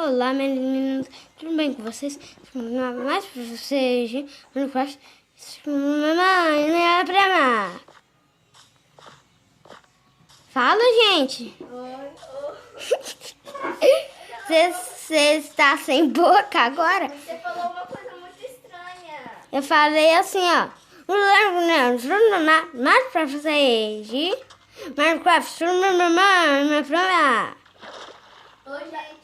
Olá, meninas, tudo bem com vocês? Mais pra vocês, Minecraft. Mamãe, não é pra amar. Fala, gente. Você está sem boca agora? Você falou uma coisa muito estranha. Eu falei assim, ó. Mais pra vocês. Minecraft, mamãe, é pra amar. Oi, gente.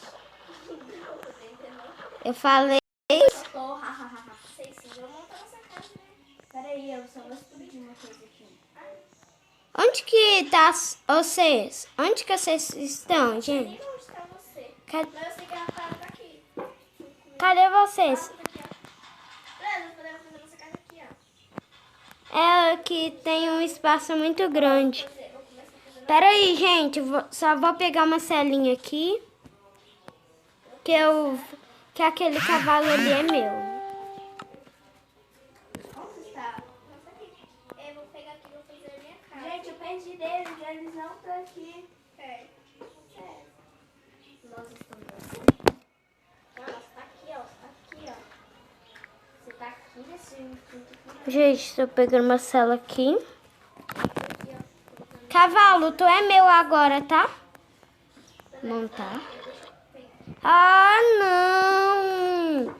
Eu falei. Sei sim, eu vou montar essa casa, né? Peraí, eu só vou explodir uma coisa aqui. Onde que tá vocês? Onde que vocês estão, Nem gente? onde tá você. Cadê, Mas eu sei que a Rafaela tá aqui. cadê vocês? Beleza, podemos fazer nossa casa aqui, ó. É que tem um espaço muito grande. Vou começar a fazer Pera aí, gente. Só vou pegar uma celinha aqui. Que aquele cavalo ali é meu. Onde está? Nossa, aqui. Eu vou pegar aqui e vou fazer a minha casa. Gente, eu perdi deles, eles não estão aqui. É. Nós estamos assim. Nossa, tá aqui, ó. Tá aqui, ó. Você tá aqui nesse canto aqui. Gente, tô pegando uma cela aqui. Aqui, ó. Cavalo, tu é meu agora, tá? Não tá? Ah, não!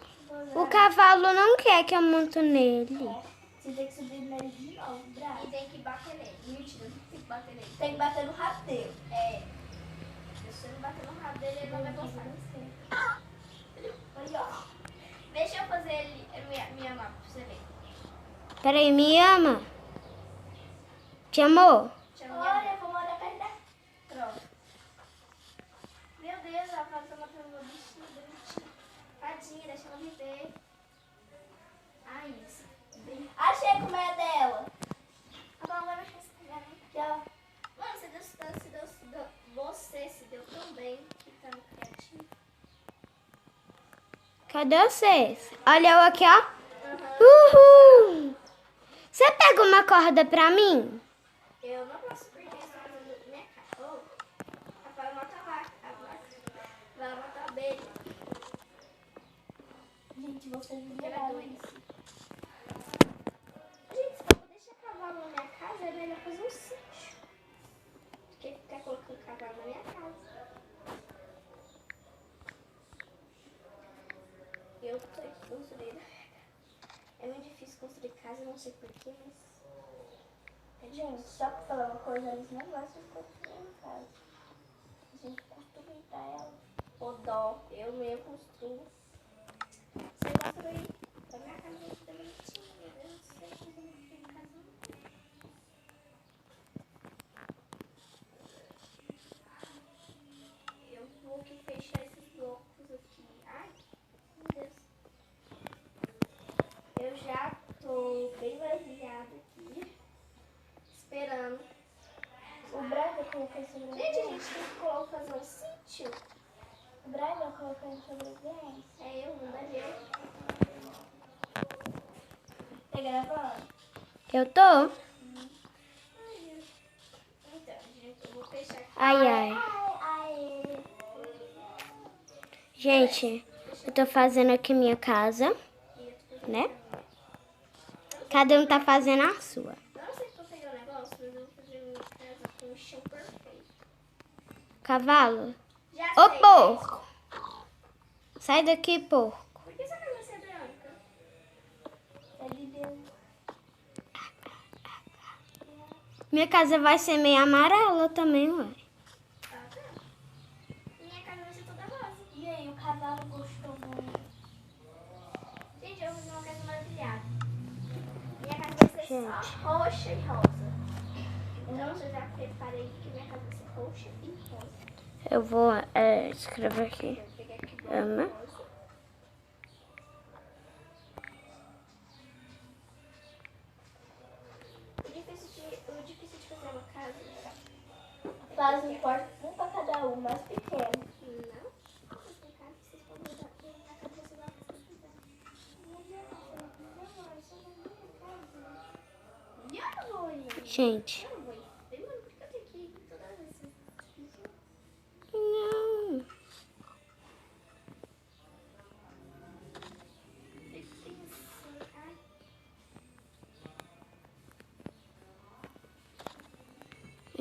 O cavalo não quer que eu monte nele. Você tem que subir nele de novo, Braga. E tem que bater nele. Mentira, não tem que bater nele. Tem que bater no rabo dele. É. Se você não bater no rabo dele, ele não vai gostar de você. Olha, ó. Deixa eu fazer ele me amar pra você ver. Peraí, me ama? Te amou? Olha, eu vou morar perto da... Pronto. Meu Deus, a Flávia tá matando meu bichinho bonitinho. Tadinha, deixa ela viver. Ai, isso. Achei como é dela. Agora vai mexer esse lugar, né? Aqui, ó. Mano, você se deu tão bem que tá no criativo. Cadê vocês? Olha eu aqui, ó. Uhul! Você pega uma corda pra mim? Eu não posso porque estou fazendo minha casa. Oh, Rafael mata a vaca. A vaca vai matar a abelha. Gente, vocês me viram isso. Gente, se eu deixar cavalo na minha casa, é melhor fazer um sítio do que ficar colocando cavalo na minha casa. Eu tô aqui construindo. É muito difícil construir casa, não sei porquê, mas... Gente, só pra falar uma coisa, eles não gostam de construir uma casa. A gente costuma pintar ela. Ô dó, eu mesmo construo. Você construir. A minha casa vai ficar bonitinha, meu Deus do céu, mas eu não tenho casa não. Eu vou aqui fechar esses blocos aqui. Ai, meu Deus. Eu já tô bem vaziada aqui. Esperando. O Braga colocou sobrevivência. Gente, a gente tem que fazer um sítio. O Braga colocou sobrevivência. É eu, não é eu. Tá gravando? Eu tô. Então, gente, eu vou fechar aqui. Ai, ai. Ai. Gente, eu tô fazendo aqui minha casa, né? Cada um tá fazendo a sua. Não sei se vou pegar o negócio, mas eu vou fazer minha casa com o chão perfeito. Cavalo. Já Ô, sei. porco. Sai daqui, porco. Por que essa casa vai ser branca? É de Deus. Minha casa vai ser meio amarela também, ué. Ah, tá. Minha casa vai ser toda rosa. E aí, o cavalo gostou muito. Gente, eu vou fazer uma casa maravilhada. Minha casa vai ser só roxa e rosa. Então, eu já preparei que minha casa vai ser roxa e rosa. Eu vou escrever aqui. Eu peguei aqui Ama. rosa. O difícil de fazer uma casa. Faz um quarto, um pra cada um, mais pequeno. Não. Vocês casa, vocês podem usar na casa, você vai fazer o que quiser. Gente. Eu não vou ir. Demora, porque eu tenho que ir toda vez. Não.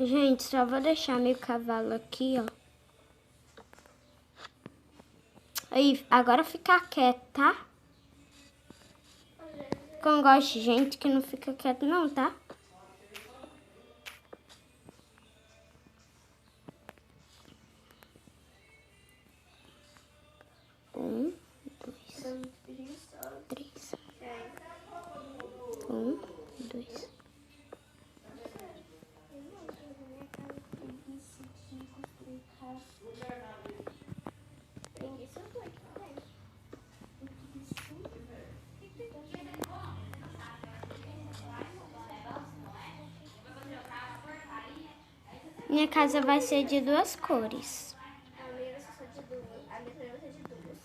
Gente, só vou deixar meu cavalo aqui, ó. Aí, agora ficar quieto, tá? Porque eu não gosto de gente que não fica quieto não, tá? Um, dois, três. Um, dois. Minha casa vai ser de 2 cores. A minha vai ser só de duas. A minha também vai ser de duas.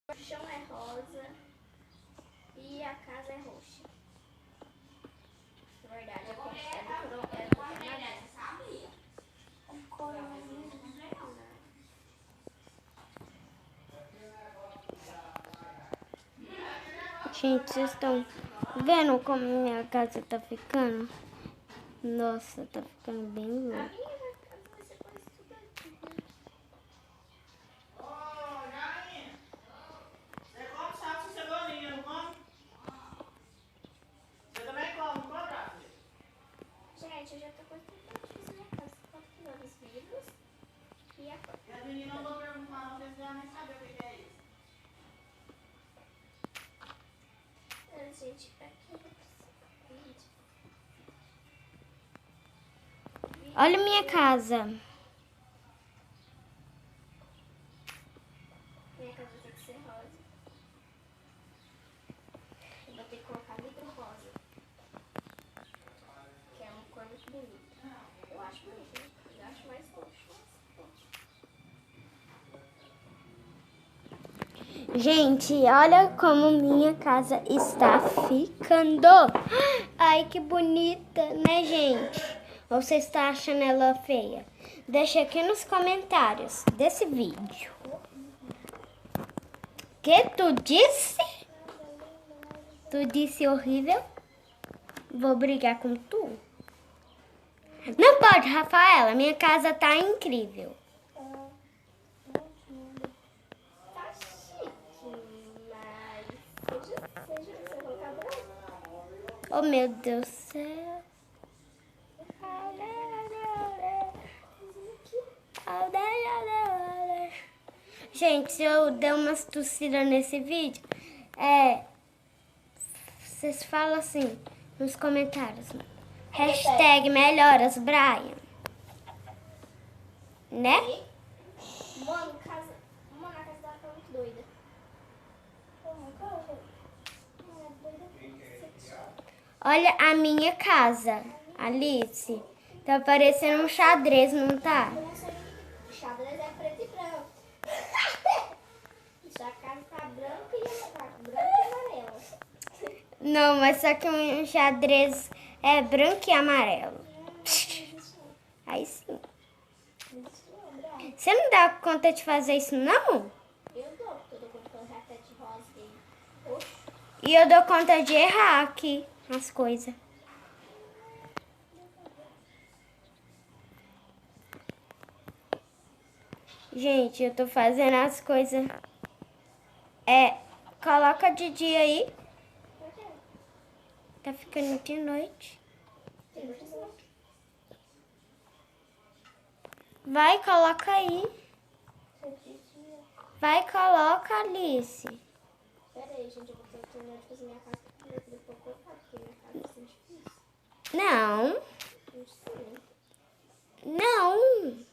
O chão é rosa e a casa é roxa. Na verdade, é do Gente, vocês estão vendo como minha casa tá ficando? Nossa, tá ficando bem louco. Gente, eu já tô gostando de fazer minha casa. Tô tirando os vidros e a porta. As meninas não vão perguntar, não, vocês já nem sabem o que é isso. Gente, aqui eu preciso. Olha minha casa. Minha casa vai ter que ser rosa. Eu vou ter que colocar vidro rosa. Que é uma cor muito bonita. Eu acho bonito, né? Eu acho mais roxo. Gente, olha como minha casa está ficando. Ai, que bonita, né, gente? Ou você está achando ela feia? Deixa aqui nos comentários desse vídeo. Que tu disse? Tu disse horrível? Vou brigar com tu. Não pode, Rafaela. Minha casa tá incrível. Tá chique, mas seja você colocar branco. Oh, meu Deus do céu. Gente, se eu der umas tossidas nesse vídeo, vocês falam assim nos comentários. Hashtag melhoras, Brian. Né? Mano, a casa dela tá muito doida. Olha a minha casa, Alice. Tá parecendo um xadrez, não tá? Eu não sei. O xadrez é preto e branco. Sua casa tá branca e amarela. Não, mas só que um xadrez é branco e amarelo. Aí sim. Você não dá conta de fazer isso, não? Eu dou, porque eu dou conta de colocar até de rosa e roxo. E eu dou conta de errar aqui as coisas. Gente, eu tô fazendo as coisas. Coloca de dia aí. Por quê? Tá ficando de noite. Tem que fazer. Vai, coloca aí. Vai, coloca, Alice. Pera aí, gente, eu vou ter que terminar de fazer minha casa pra depois eu colocar, porque minha casa vai ser difícil. Não, Não sei. não.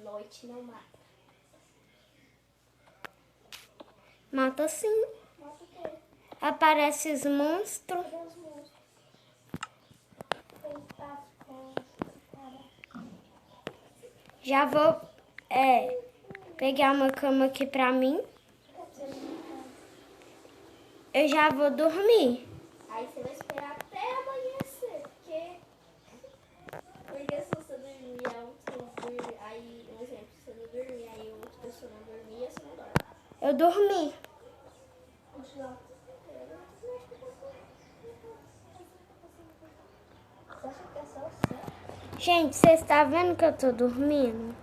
Noite não mata. Mata sim. Mata o quê? Aparece os monstros. Cadê os monstros? Tem pato com cara. Já vou pegar uma cama aqui pra mim. Cadê minha casa? Eu já vou dormir. Aí você vai esperar até amanhecer, porque se você dormir, a outra dormir, aí, um exemplo, se você não dormir, aí outra pessoa não dormir, você não dorme. Eu dormi. Você acha que é só o céu? Gente, vocês estão vendo que eu tô dormindo?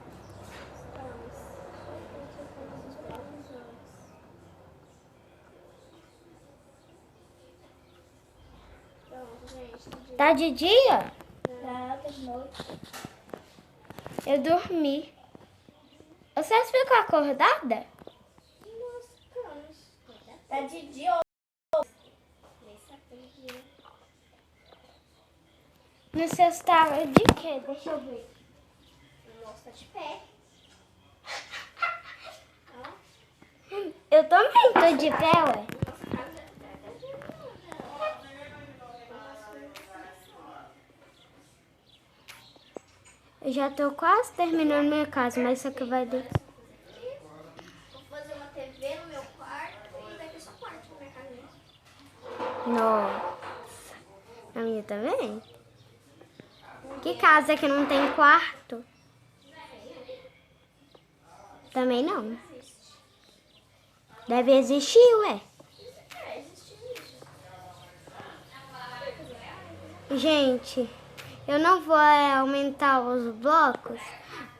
Pronto, gente. Tá de dia? Não, tá de noite. Eu dormi. Vocês ficam acordadas? Nós ficamos. Tá de dia ou... Nem sabe que tá de dia. No seu estado de quê? Deixa eu ver. Nossa, tá de pé. Ó. Eu também tô de pé, ué. Nossa casa tá de dia. Eu já tô quase terminando minha casa, mas isso aqui vai dar. Vou fazer uma TV no meu quarto e vai ter só quarto na minha casa mesmo. Nossa. A minha também? Que casa que não tem quarto? Também não. Deve existir, ué. É, existe isso. Gente, eu não vou aumentar os blocos,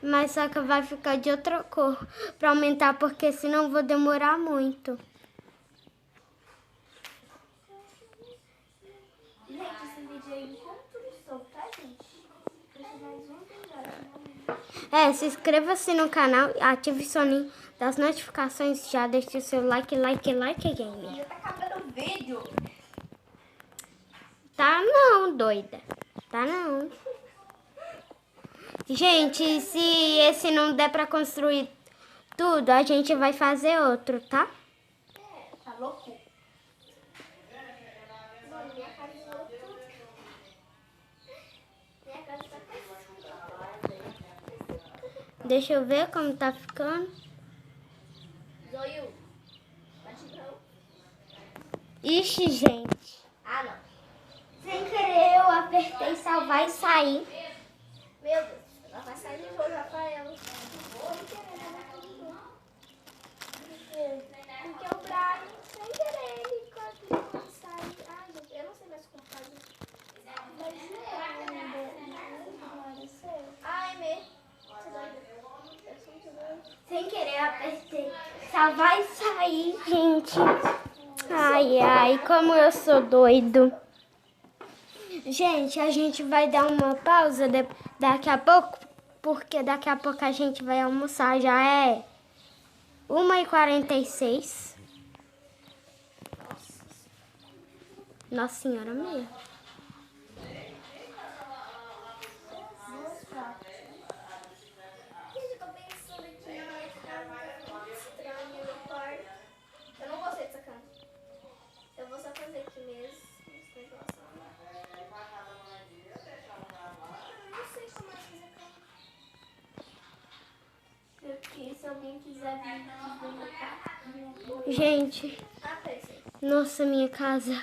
mas só que vai ficar de outra cor pra aumentar, porque senão eu vou demorar muito. Gente, esse vídeo aí enquanto não solto, tá, gente? Deixa mais um lugar. Se inscreva-se no canal, ative o sininho das notificações, já deixe o seu like, game. Já tá acabando o vídeo. Tá não, doida. Tá não. Gente, se esse não der pra construir tudo, a gente vai fazer outro, tá? Tá louco? Mano, minha casa zoou tudo. Minha casa tá crescendo. Deixa eu ver como tá ficando. Zoiu. Pode não. Ixi, gente. Ah, não. Sem querer eu apertei salvar e sair. Meu Deus. Ela vai sair de jogo, Rafael. Porque o Brian, sem querer, ele quando sai. Ai, gente, eu não sei mais como fazer. Mas ai, me. Você doida? Eu sou muito doida. Sem querer eu apertei salvar e sair, gente. Ai, ai, como eu sou doido. Gente, a gente vai dar uma pausa daqui a pouco, porque daqui a pouco a gente vai almoçar. Já é 1h46. Nossa Senhora mesmo. Gente, eu tô pensando aqui, minha casa tá muito estranha, meu quarto. Eu não gostei dessa cama. Eu vou só fazer aqui mesmo. Esse negócio. Eu não sei como é fazer cama. Porque se alguém quiser vir visitar. Gente, Ah, pensei. nossa, minha casa